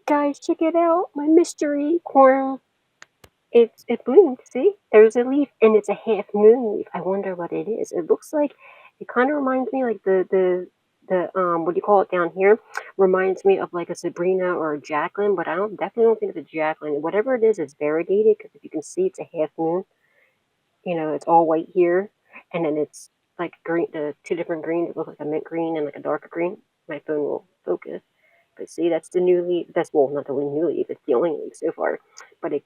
Guys, check it out. My mystery corn. It bloomed. See, there's a leaf, and it's a half moon leaf. I wonder what it is. It looks like it kind of reminds me like the what do you call it down here? Reminds me of like a Sabrina or a Jacqueline, but I don't definitely don't think it's a Jacqueline. Whatever it is, it's variegated because if you can see, it's a half moon. You know, it's all white here, and then it's like green. The two different greens. It looks like a mint green and like a darker green. My phone will focus. But see, that's the new leaf. That's well, not the new leaf. It's the only leaf so far. But it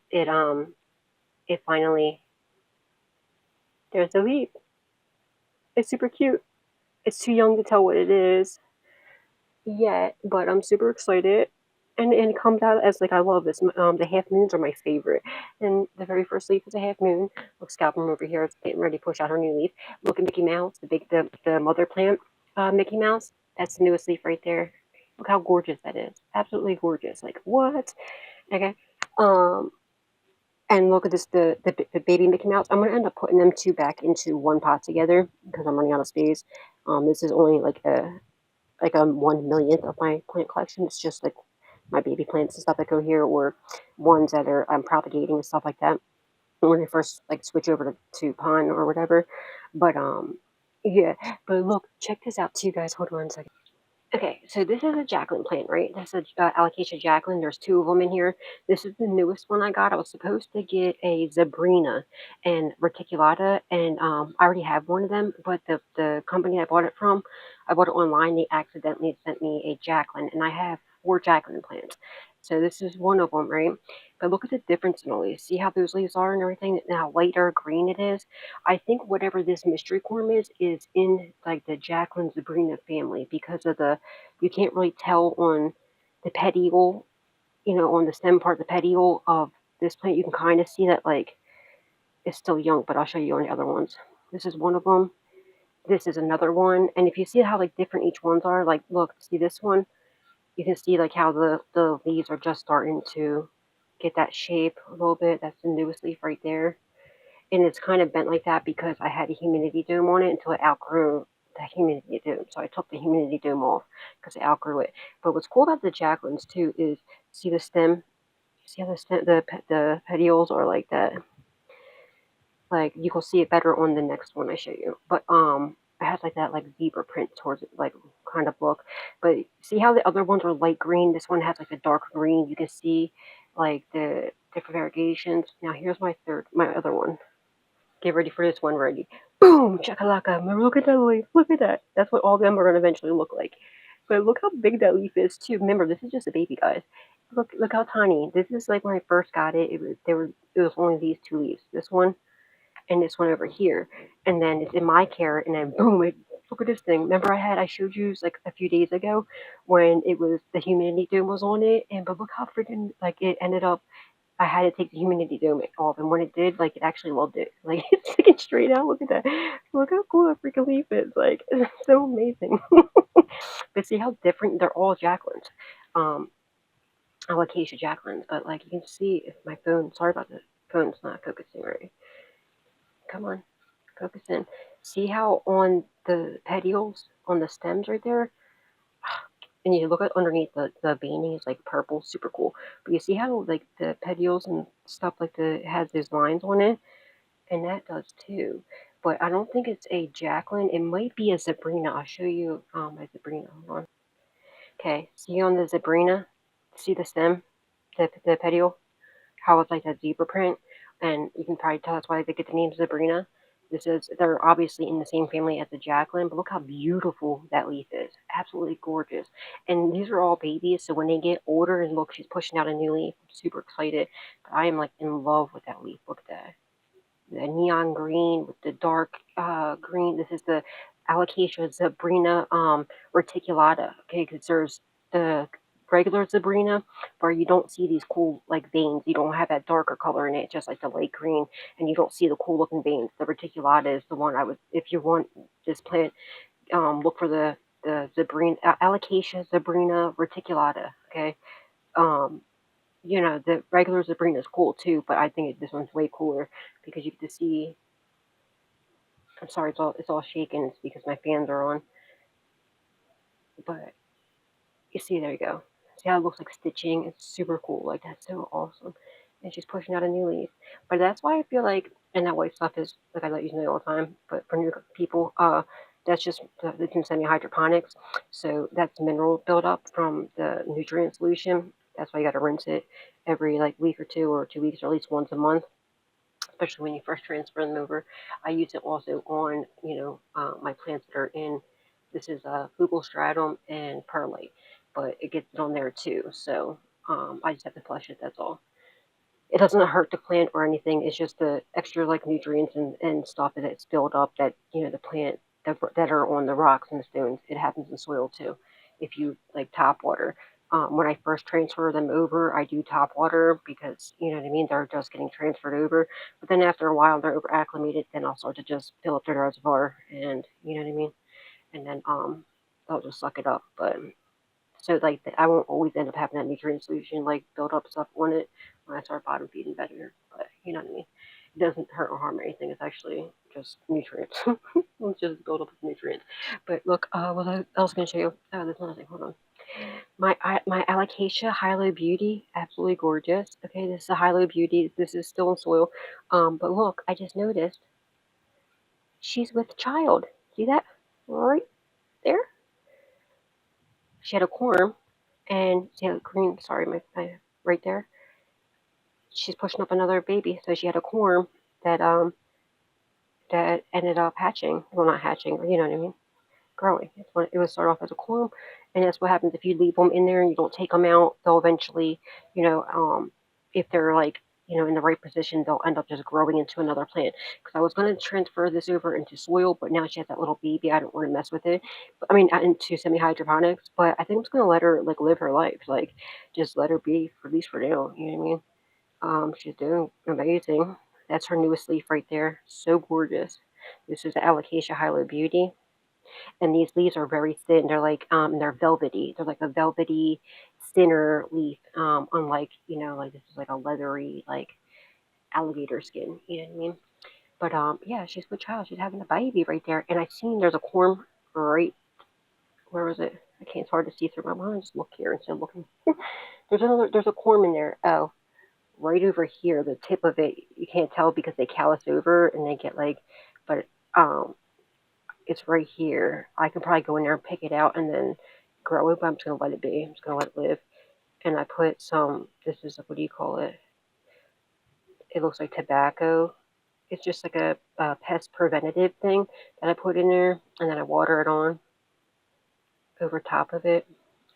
finally there's a leaf. It's super cute. It's too young to tell what it is yet, but I'm super excited. And it comes out as like I love this. The half moons are my favorite. And the very first leaf is a half moon. Look, Scalpum over here is getting ready to push out her new leaf. Look at Mickey Mouse, the mother plant, Mickey Mouse. That's the newest leaf right there. Look how gorgeous that is. Absolutely gorgeous. Like what? Okay. Um, And look at this, the baby Mickey Mouse. I'm gonna end up putting them two back into one pot together because I'm running out of space. This is only like a 1 millionth of my plant collection. It's just like my baby plants and stuff that go here, or ones that are propagating and stuff like that. When I first like switch over to pine or whatever, but yeah. But look, check this out too, guys. Hold on a second. Okay, so this is a Jacqueline plant, right? That's a alocasia Jacqueline. There's two of them in here. This is the newest one I got. I was supposed to get a Zabrina and Reticulata, and I already have one of them. But the company I bought it from, I bought it online. They accidentally sent me a Jacqueline, and I have four Jacqueline plants. So this is one of them, right? But look at the difference in the leaves. See how those leaves are and everything, and how lighter green it is. I think whatever this mystery corm is in like the Jacqueline Zabrina family because of the you can't really tell on the petiole, you know, on the stem part, the petiole of this plant. You can kind of see that like it's still young, but I'll show you on the other ones. This is one of them. This is another one, and if you see how like different each ones are, like look, see this one, you can see like how the leaves are just starting to get that shape a little bit. That's the newest leaf right there. And it's kind of bent like that because I had a humidity dome on it until it outgrew the humidity dome. So I took the humidity dome off because I outgrew it. But what's cool about the Jacquelines too is see the stem. See how the petioles are like that. Like you can see it better on the next one I show you. But it has like that like zebra print towards it, like kind of look. But see how the other ones are light green. This one has like a dark green. You can see like the different variegations. Now here's my other one. Get ready for this one, ready. Boom! Chakalaka. Look at that leaf. Look at that. That's what all of them are going to eventually look like. But look how big that leaf is, too. Remember, this is just a baby, guys. Look how tiny. This is like when I first got it. It was only these two leaves. This one and this one over here. And then it's in my care, and then boom! Look at this thing. Remember, I showed you like a few days ago when it was the humidity dome was on it, and but look how freaking like it ended up I had to take the humidity dome off, and when it did, like it actually loved it. Like it's sticking straight out. Look at that. Look how cool that freaking leaf is. Like it's so amazing. But see how different they're all Jacquelines. Alocasia Jacquelines, but like you can see if my phone. Sorry about the phone's not focusing right. Come on, focus in. See how on the petioles on the stems right there, and you look at underneath the veining is like purple, super cool. But you see how like the petioles and stuff like it has those lines on it. And that does too. But I don't think it's a Jacqueline. It might be a Sabrina. I'll show you a Sabrina. Hold on. Okay, see on the Sabrina? See the stem? The petiole? How it's like a zebra print? And you can probably tell that's why they get the name Sabrina. They're obviously in the same family as the Jacqueline, but look how beautiful that leaf is. Absolutely gorgeous. And these are all babies, so when they get older, and look, she's pushing out a new leaf. I'm super excited. But I am like in love with that leaf. Look at that, the neon green with the dark green. This is the Alocasia Zabrina reticulata. Okay, because there's the regular Zabrina where you don't see these cool like veins. You don't have that darker color in it, just like the light green, and you don't see the cool looking veins. The reticulata is the one I would, if you want this plant, look for the Zabrina Alocasia Zabrina reticulata. Okay. Um, you know, the regular Sabrina is cool too, but I think this one's way cooler because you get to see. I'm sorry, it's all shaking. It's because my fans are on. But you see, there you go. See how it looks like stitching? It's super cool. Like that's so awesome. And she's pushing out a new leaf. But that's why I feel like, and that white stuff is like I like using it all the time. But for new people, that's just it's in semi-hydroponics. So that's mineral buildup from the nutrient solution. That's why you got to rinse it every like week or 2 weeks, or at least once a month, especially when you first transfer them over. I use it also on, my plants that are in, this is Google Stratum and Perlite, but it gets it on there too. So I just have to flush it, that's all. It doesn't hurt the plant or anything. It's just the extra like nutrients and stuff that it's filled up that, the plant that are on the rocks and the stones. It happens in soil too. If you like top water. When I first transfer them over, I do top water because you know what I mean. They're just getting transferred over, but then after a while they're over acclimated. Then I'll start to just fill up their reservoir, and you know what I mean. And then they'll just suck it up. But so like I won't always end up having that nutrient solution like build up stuff on it when I start bottom feeding better. But you know what I mean. It doesn't hurt or harm anything. It's actually just nutrients. It's just build up of nutrients. But look, what I was gonna show you. Oh, there's another thing. Hold on. My Alocasia Hilo Beauty, absolutely gorgeous. Okay, this is a Hilo Beauty. This is still in soil. But look, I just noticed she's with child. See that right there? She had a corm, and see how green. Sorry, my right there. She's pushing up another baby, so she had a corm that that ended up hatching. Well, not hatching, you know what I mean, growing. It would start off as a corm, and that's what happens if you leave them in there and you don't take them out. They'll eventually, you know, if they're like, in the right position, they'll end up just growing into another plant. Because I was going to transfer this over into soil, but now she has that little baby. I don't want to mess with it. But, I mean, into semi hydroponics. But I think I'm just going to let her like live her life. Like, just let her be, at least for now. You know what I mean? She's doing amazing. That's her newest leaf right there. So gorgeous. This is the Alocasia Hilo Beauty, and these leaves are very thin. They're like they're velvety. They're like a velvety, thinner leaf. Unlike like this is like a leathery like alligator skin. You know what I mean? But yeah, she's with child. She's having a baby right there, and I seen there's a corm right. Where was it? I can't. It's hard to see through my mind. Just look here instead of looking. There's a corm in there. Oh, right over here, the tip of it, you can't tell because they callus over and they get like, but it's right here. I can probably go in there and pick it out and then grow it, but I'm just gonna let it be. I'm just gonna let it live. And I put some. This is what do you call it? It looks like tobacco. It's just like a pest preventative thing that I put in there, and then I water it on over top of it,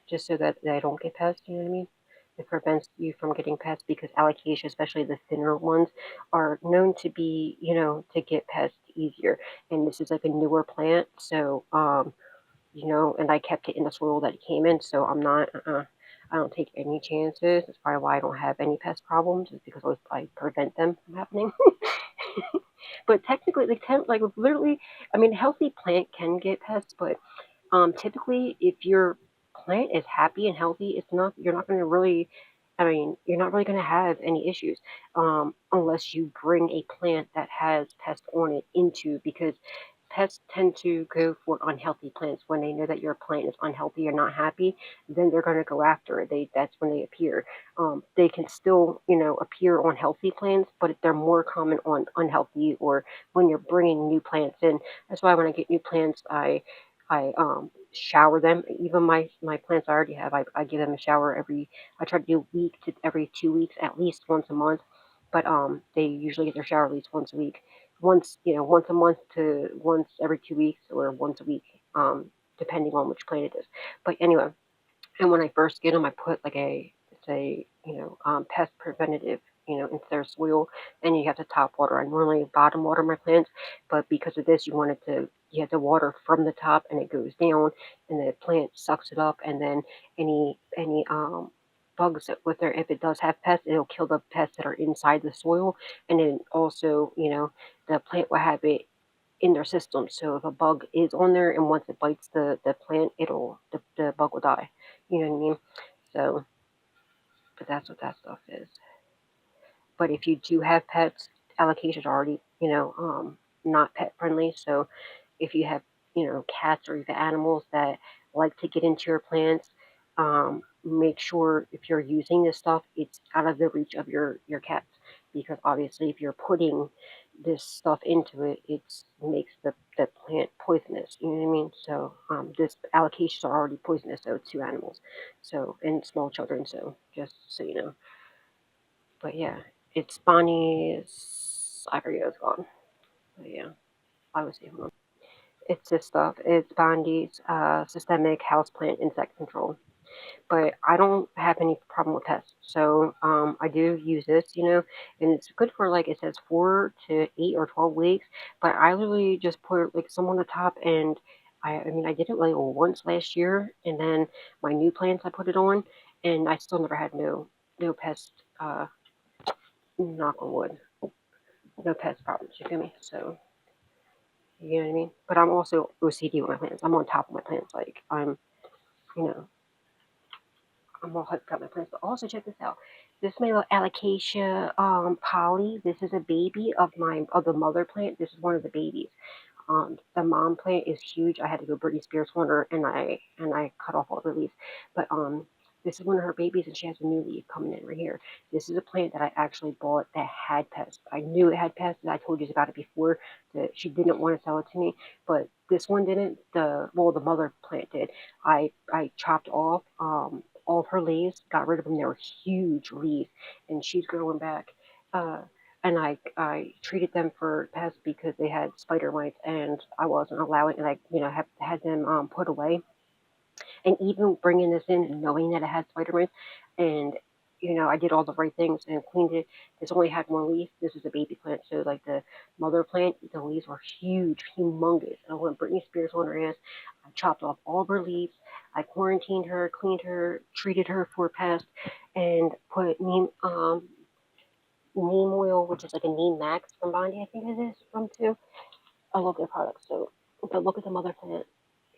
just so that I don't get pests. You know what I mean? It prevents you from getting pests because alocasia, especially the thinner ones, are known to be, to get pests easier. And this is like a newer plant, so and I kept it in the soil that it came in, so I'm not. I don't take any chances. That's probably why I don't have any pest problems, is because I prevent them from happening. But technically, like literally, I mean, a healthy plant can get pests, but typically, if your plant is happy and healthy, you're not going to really, I mean, you're not really going to have any issues unless you bring a plant that has pests on it into, because pests tend to go for unhealthy plants when they know that your plant is unhealthy or not happy. Then they're going to go after it. That's when they appear. They can still, appear on healthy plants, but they're more common on unhealthy or when you're bringing new plants in. That's why when I get new plants, I shower them. Even my plants I already have, I give them a shower I try to do week to every 2 weeks, at least once a month. But they usually get their shower at least once a week. Once a month to once every 2 weeks, or once a week, depending on which plant it is. But anyway, and when I first get them, I put like pest preventative, into their soil, and you have to top water. I normally bottom water my plants, but because of this, you have to water from the top, and it goes down, and the plant sucks it up, and then any bugs that with there, if it does have pests, it'll kill the pests that are inside the soil, and then also, the plant will have it in their system. So if a bug is on there and once it bites the plant, the bug will die. You know what I mean? So, but that's what that stuff is. But if you do have pets, allocation is already, not pet friendly. So if you have, cats or even animals that like to get into your plants, make sure if you're using this stuff, it's out of the reach of your cats, because obviously if you're putting this stuff into it, it makes the plant poisonous. You know what I mean? So this allocations are already poisonous, so to animals, so and small children. So just so you know. But yeah, it's Bonnie's. I forget what it's called. But yeah, I would say hold on. It's this stuff. It's Bondi's systemic houseplant insect control. But I don't have any problem with pests. So I do use this, and it's good for, like it says, 4 to 8 or 12 weeks. But I literally just put like some on the top, and I mean I did it like once last year, and then my new plants I put it on, and I still never had no pest. Knock on wood, no pest problems. You feel me? So you know what I mean. But I'm also OCD with my plants. I'm on top of my plants. Like you know, I'm all hyped up my plants. But also check this out. This is my little alocasia poly. This is a baby of the mother plant. This is one of the babies. The mom plant is huge. I had to go Britney Spears on her, and I cut off all the leaves. But this is one of her babies, and she has a new leaf coming in right here. This is a plant that I actually bought that had pests. I knew it had pests, and I told you about it before. That she didn't want to sell it to me, but this one didn't. The mother plant did. I chopped off all of her leaves, got rid of them. They were huge leaves, and she's growing back. Uh, and I treated them for pests because they had spider mites, and I wasn't allowing, and I had them put away. And even bringing this in, knowing that it had spider mites, and I did all the right things and cleaned it. This only had one leaf. This is a baby plant, so like the mother plant, the leaves were huge, humongous. I went Britney Spears on her ass. I chopped off all of her leaves. I quarantined her, cleaned her, treated her for pests, and put neem oil, which is like a neem max from Bondi, I think it is from too. I love their products. So, but look at the mother plant.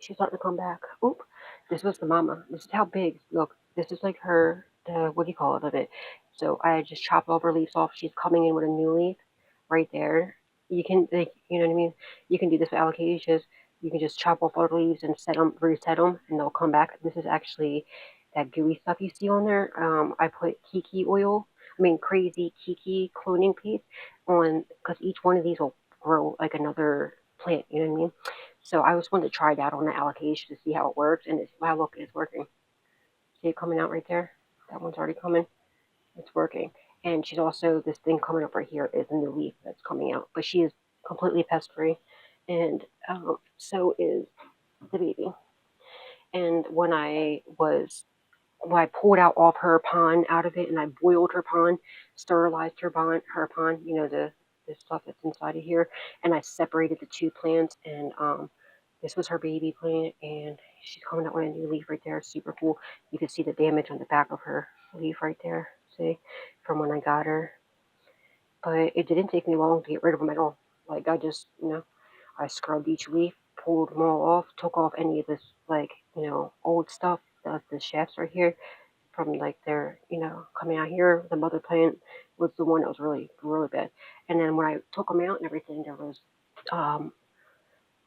She's starting to come back. Oop, this was the mama. This is how big. Look, this is like her. The what do you call it of it? So I just chopped all her leaves off. She's coming in with a new leaf, right there. You can, like, you know what I mean. You can do this with alocasias. You can just chop off all the leaves and set them, reset them, and they'll come back. This is actually that gooey stuff you see on there. I put Kiki oil. I mean, crazy Kiki cloning paste on, because each one of these will grow like another plant. You know what I mean? So I just wanted to try that on the allocation to see how it works, and it's wow, look, it's working. See it coming out right there? That one's already coming. It's working. And she's also, this thing coming up right here is a new leaf that's coming out, but she is completely pest free, and so is the baby. And when I pulled out all of her pond out of it, and I boiled her pond, sterilized her pond, the stuff that's inside of here, and I separated the two plants, and this was her baby plant, and she's coming out with a new leaf right there. It's super cool. You can see the damage on the back of her leaf right there. See, from when I got her. But it didn't take me long to get rid of them at all. Like I just, I scrubbed each leaf, pulled them all off, took off any of this, like, old stuff, the shafts right here from like their, coming out here. The mother plant was the one that was really, really bad. And then when I took them out and everything, there was,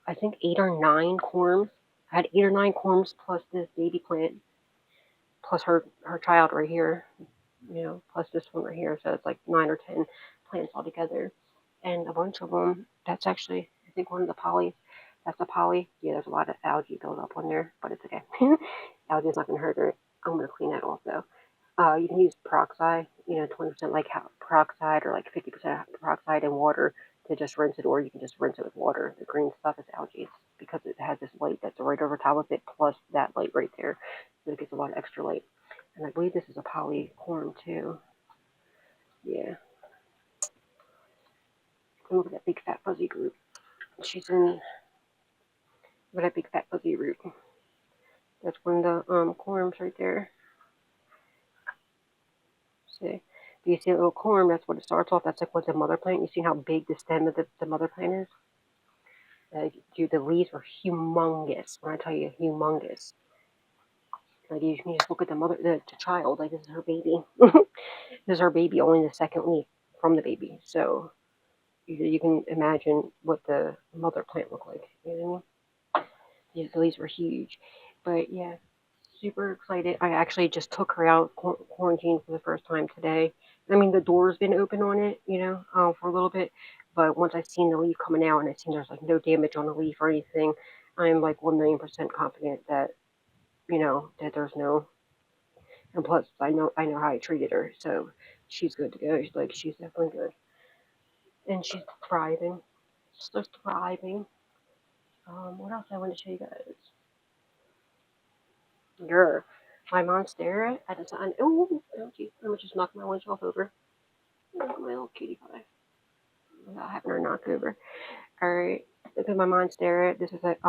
I think 8 or 9 corms. I had 8 or 9 corms plus this baby plant, plus her child right here, plus this one right here. So it's like 9 or 10 plants altogether, and a bunch of them. That's actually, I think, one of the polys. That's a poly. Yeah, there's a lot of algae built up on there, but it's okay. Algae's not gonna hurt her. I'm gonna clean that off though. You can use peroxide, 20% like peroxide or like 50% peroxide and water to just rinse it, or you can just rinse it with water. The green stuff is algae because it has this light that's right over top of it, plus that light right there, so it gets a lot of extra light. And I believe this is a polycorm too. Yeah. And look at that big fat fuzzy group. She's in with that big fat fuzzy root. That's one of the corms right there. See? Do you see a little corm? That's what it starts off. That's like what's the mother plant. You see how big the stem of the mother plant is? Dude, the leaves were humongous. When I tell you humongous. Like you can just look at the child. Like this is her baby. This is her baby, only the second leaf from the baby. So you can imagine what the mother plant looked like. You know what I mean? Yeah, the leaves were huge. But yeah. super excited. I actually just took her out quarantine for the first time today. I mean, the door's been open on it, for a little bit. But once I seen the leaf coming out and I seen there's like no damage on the leaf or anything, I'm like 1,000,000% confident that that there's no. And plus, I know how I treated her, so she's good to go. She's definitely good, and she's thriving. She's just thriving. What else I want to show you guys? Grr. My monstera at the sun. Ooh, ouchie. I'm just knock my one shelf over. Look at my little cutie pie. Without having her knock over. Alright. Look at my monstera. This is what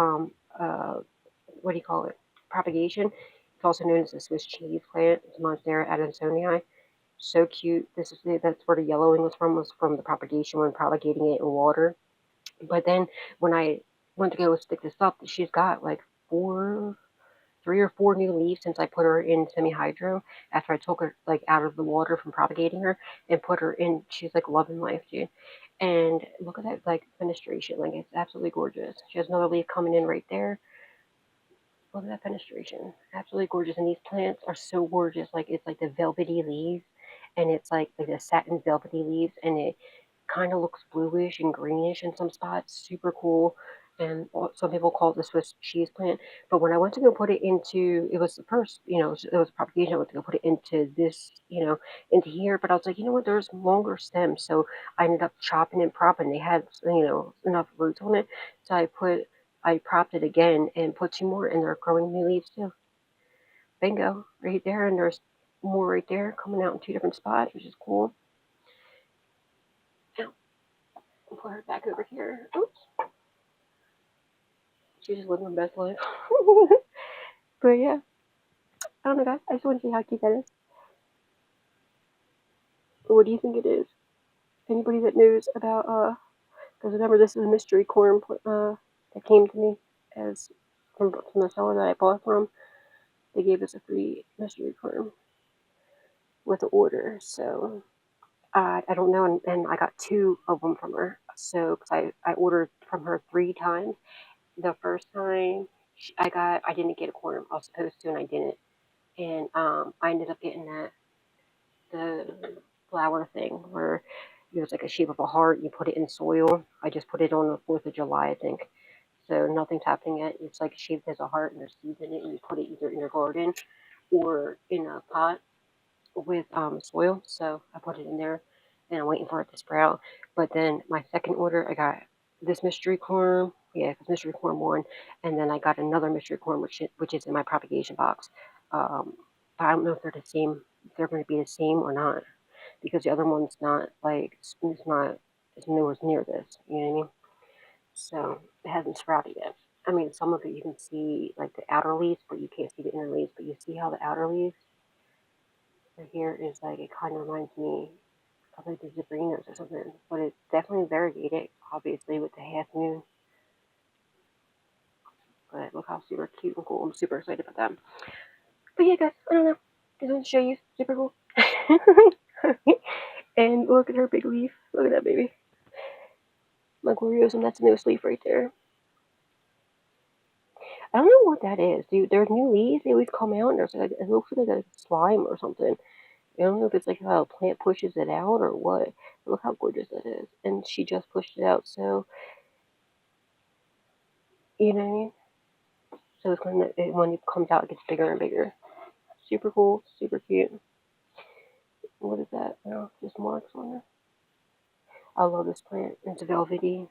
do you call it? Propagation. It's also known as the Swiss cheese plant. It's Monstera adansonii. So cute. That's where the yellowing was from the propagation when propagating it in water. But then when I went to go stick this up, she's got like 3 or 4 new leaves since I put her in semi-hydro after I took her like out of the water from propagating her and put her in. She's like loving life, dude. And look at that like fenestration, like it's absolutely gorgeous. She has another leaf coming in right there. Look at that fenestration, absolutely gorgeous. And these plants are so gorgeous. Like it's like the velvety leaves, and it's like the satin velvety leaves, and it kind of looks bluish and greenish in some spots. Super cool. And some people call it the Swiss cheese plant. But when I went to go put it into, it was the first, it was propagation. I went to go put it into this, into here. But I was like, you know what? There's longer stems. So I ended up chopping and propping. They had, enough roots on it. So I propped it again and put 2 more, and they're growing new leaves too. Bingo, right there. And there's more right there coming out in 2 different spots, which is cool. I'll put her back over here. Oops. She's just living her best life. But yeah, I don't know, guys. I just want to see how cute that is. What do you think it is? Anybody that knows about because remember this is a mystery corn that came to me as from the seller that I bought from. They gave us a free mystery corn with the order, so I don't know, and I got 2 of them from her. So because I ordered from her 3 times. The first time I didn't get a corn. I was supposed to, and I didn't. And I ended up getting the flower thing where it was like a shape of a heart. You put it in soil. I just put it on the 4th of July, I think. So nothing's happening yet. It's like shaped as a heart, and there's seeds in it, and you put it either in your garden or in a pot with soil. So I put it in there, and I'm waiting for it to sprout. But then my second order, I got this mystery corn. Yeah, it's mystery corn 1, and then I got another mystery corn, which is in my propagation box. But I don't know if they're the same. If they're going to be the same or not, because the other one's not like it's not it's nowhere near this. You know what I mean? So it hasn't sprouted yet. I mean, some of it you can see like the outer leaves, but you can't see the inner leaves. But you see how the outer leaves right here is like it kind of reminds me of like the Zabrinas or something. But it's definitely variegated, obviously with the half moon. But look how super cute and cool. I'm super excited about that. But yeah, guys, I don't know. Just want to show you. Super cool. And look at her big leaf. Look at that baby. My Gloriosum, that's a newest leaf right there. I don't know what that is, dude. There's new leaves. They always come out, and there's like it looks like a slime or something. I don't know if it's like how a plant pushes it out or what. But look how gorgeous that is. And she just pushed it out, so you know what I mean. So it's when it comes out, it gets bigger and bigger. Super cool, super cute. What is that? No, just marks on there. I love this plant. It's velvety.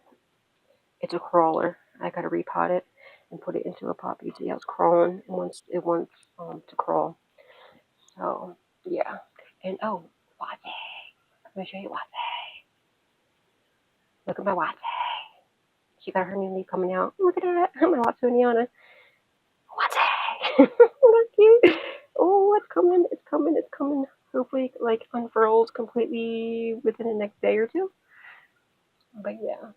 It's a crawler. I gotta repot it and put it into a pot. You see how it's crawling. It wants to crawl. So yeah. And oh, Wate. Let me show you Wate. Look at my Wate. She got her new leaf coming out. Look at that. My Watsoniana. Wate. That's cute. Oh, it's coming. It's coming. It's coming. Hopefully, like unfurls completely within the next day or 2. But yeah.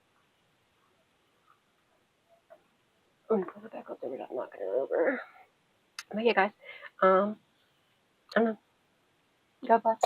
I'm gonna put it back up there without knocking it over. But yeah, guys. I don't know. God bless.